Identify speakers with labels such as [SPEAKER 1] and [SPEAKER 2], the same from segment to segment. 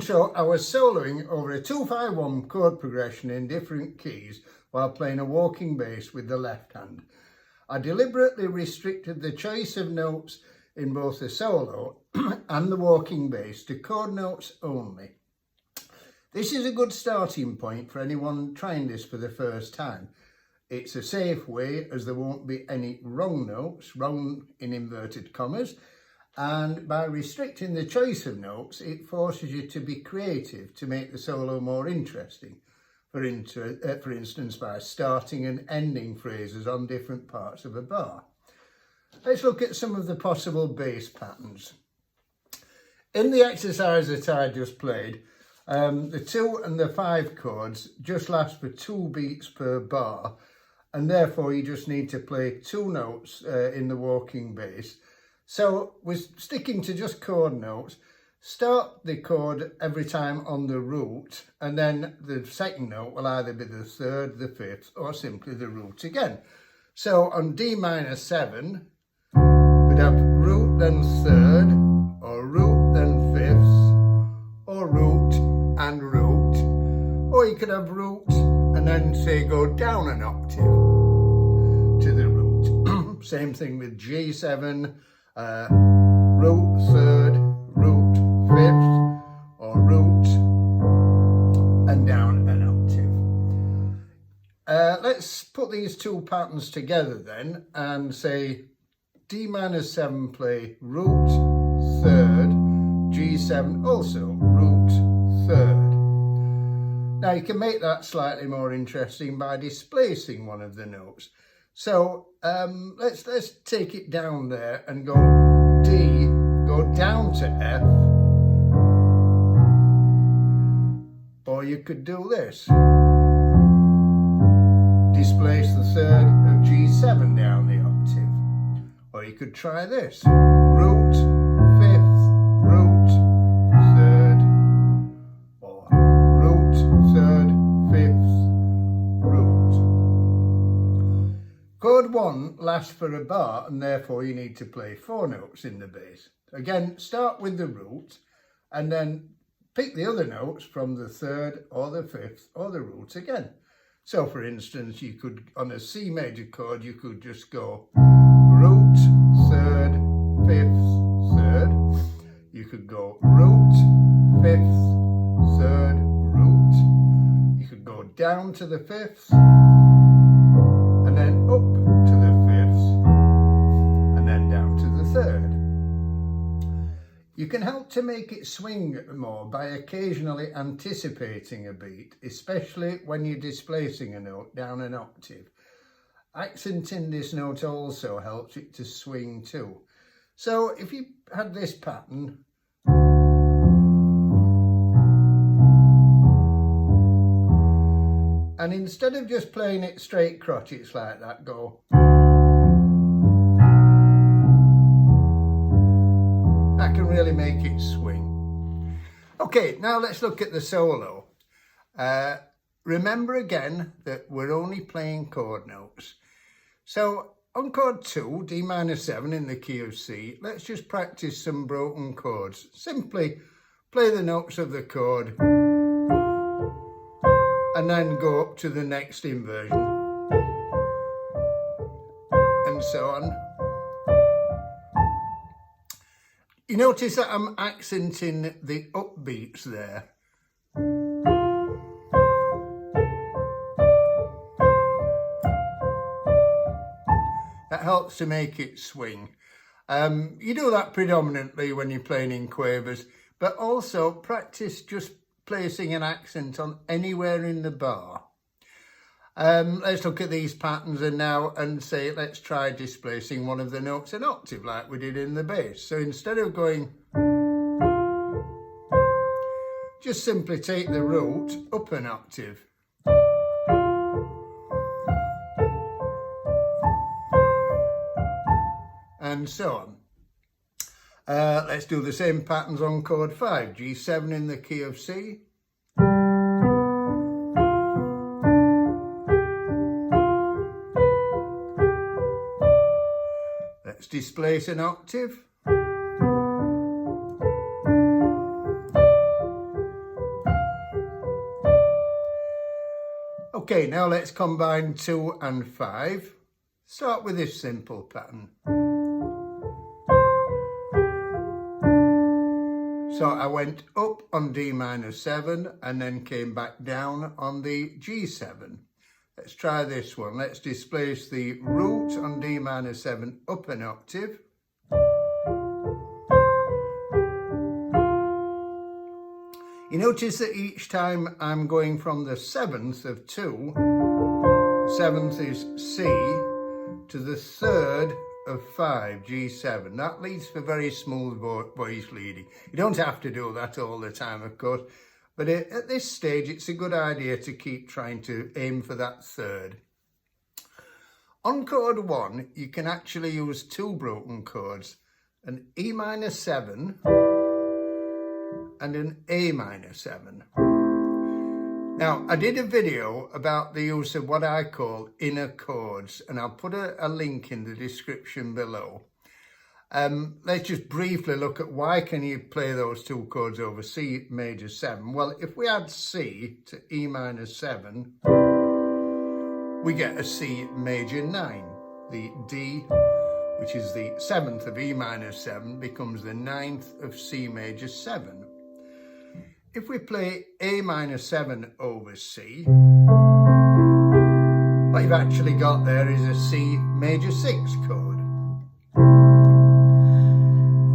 [SPEAKER 1] So I was soloing over a 2-5-1 chord progression in different keys while playing a walking bass with the left hand. I deliberately restricted the choice of notes in both the solo and the walking bass to chord notes only. This is a good starting point for anyone trying this for the first time. It's a safe way as there won't be any wrong notes, wrong in inverted commas, and by restricting the choice of notes, it forces you to be creative to make the solo more interesting. For instance, by starting and ending phrases on different parts of a bar. Let's look at some of the possible bass patterns. In the exercise that I just played, the 2 and the 5 chords just last for 2 beats per bar, and therefore you just need to play 2 notes in the walking bass. So we're sticking to just chord notes. Start the chord every time on the root, and then the second note will either be the 3rd, the 5th, or simply the root again. So on D minor 7, we'd have root then 3rd, or root then 5th, or root and root. Or you could have root and then say go down an octave to the root. Same thing with G7, root 3rd, root 5th, or root and down an octave. Let's put these 2 patterns together then and say D minor 7 play root 3rd, G7 also root 3rd. Now you can make that slightly more interesting by displacing one of the notes. So let's take it down there and go D, go down to F, or you could do this. Displace the 3rd of G7 down the octave. Or you could try this. Root 5th, root 3rd, or root 3rd, 5th, root. Chord 1 lasts for a bar, and therefore you need to play 4 notes in the bass. Again, start with the root and then pick the other notes from the 3rd or the 5th or the root again. So for instance, you could, on a C major chord, you could just go root 3rd, 5th, 3rd. You could go root 5th, 3rd, root. You could go down to the 5th and then up to the 5th and then down to the 3rd. You can help to make it swing more by occasionally anticipating a beat, especially when you're displacing a note down an octave. Accenting this note also helps it to swing too. So if you had this pattern, and instead of just playing it straight crotchets like that, go. That can really make it swing. Okay, now let's look at the solo. Remember again that we're only playing chord notes. So on chord 2, D minor 7 in the key of C, let's just practice some broken chords. Simply play the notes of the chord and then go up to the next inversion and so on. You notice that I'm accenting the upbeats there. That helps to make it swing. You do that predominantly when you're playing in quavers, but also practice just placing an accent on anywhere in the bar. Let's look at these patterns and say, let's try displacing one of the notes an octave like we did in the bass. So instead of going, just simply take the root up an octave. And so on. Let's do the same patterns on chord 5, G7 in the key of C. Let's displace an octave. Okay, now let's combine 2 and 5. Start with this simple pattern. So I went up on D minor 7 and then came back down on the G7. Let's try this one. Let's displace the root on D minor 7 up an octave. You notice that each time I'm going from the 7th of 2, the 7th is C, to the 3rd of 5, G7. That leads for very smooth voice leading. You don't have to do that all the time, of course, but at this stage it's a good idea to keep trying to aim for that 3rd. On chord 1, you can actually use 2 broken chords, an E minor 7 and an A minor 7. Now, I did a video about the use of what I call inner chords, and I'll put a link in the description below. Let's just briefly look at why can you play those 2 chords over C major 7. Well, if we add C to E minor 7, we get a C major 9. The D, which is the 7th of E minor 7, becomes the 9th of C major 7. If we play A minor 7 over C, what you've actually got there is a C major 6 chord.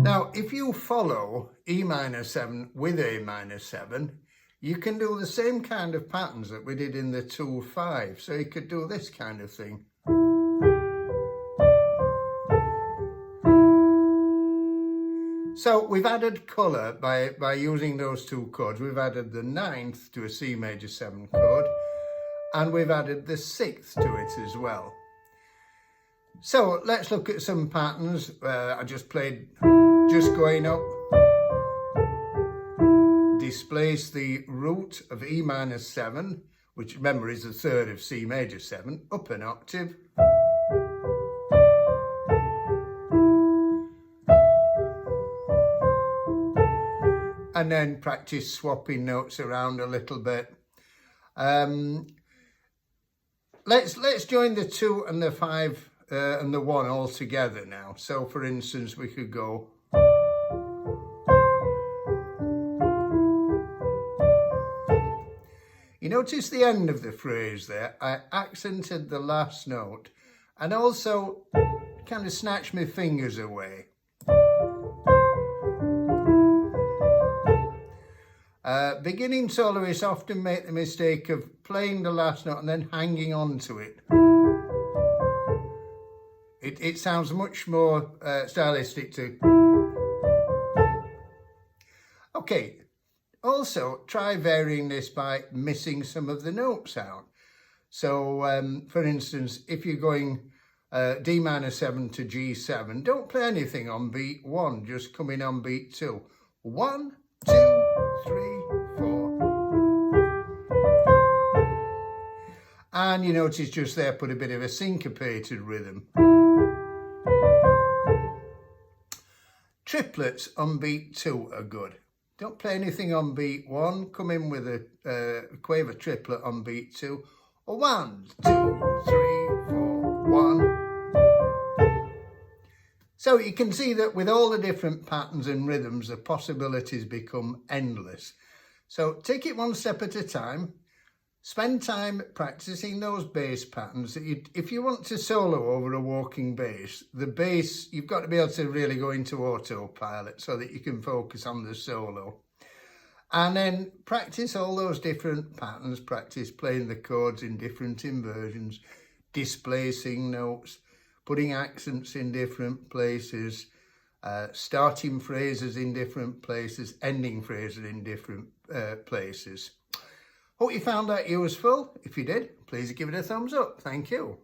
[SPEAKER 1] Now, if you follow E minor 7 with A minor 7, you can do the same kind of patterns that we did in the 2-5. So you could do this kind of thing. So we've added colour by using those 2 chords. We've added the 9th to a C major 7 chord, and we've added the 6th to it as well. So let's look at some patterns. I just played just going up, displace the root of E minor 7, which remember is the 3rd of C major 7, up an octave. And then practice swapping notes around a little bit. Let's join the 2 and the 5 and the 1 all together now. So for instance, we could go. You notice the end of the phrase there, I accented the last note and also kind of snatched my fingers away. Beginning soloists often make the mistake of playing the last note and then hanging on to it. It sounds much more stylistic to. Okay, also try varying this by missing some of the notes out. So, for instance, if you're going D minor 7 to G7, don't play anything on beat 1, just come in on beat 2. 1, 2, 3, 4. And you notice just there, put a bit of a syncopated rhythm. Triplets on beat 2 are good. Don't play anything on beat 1, come in with a quaver triplet on beat 2. 1, 2, 3, 4, 1. So you can see that with all the different patterns and rhythms, the possibilities become endless. So take it one step at a time. Spend time practicing those bass patterns. If you want to solo over a walking bass, the bass, you've got to be able to really go into autopilot so that you can focus on the solo. And then practice all those different patterns, practice playing the chords in different inversions, displacing notes, putting accents in different places, starting phrases in different places, ending phrases in different places. Hope you found that useful. If you did, please give it a thumbs up. Thank you.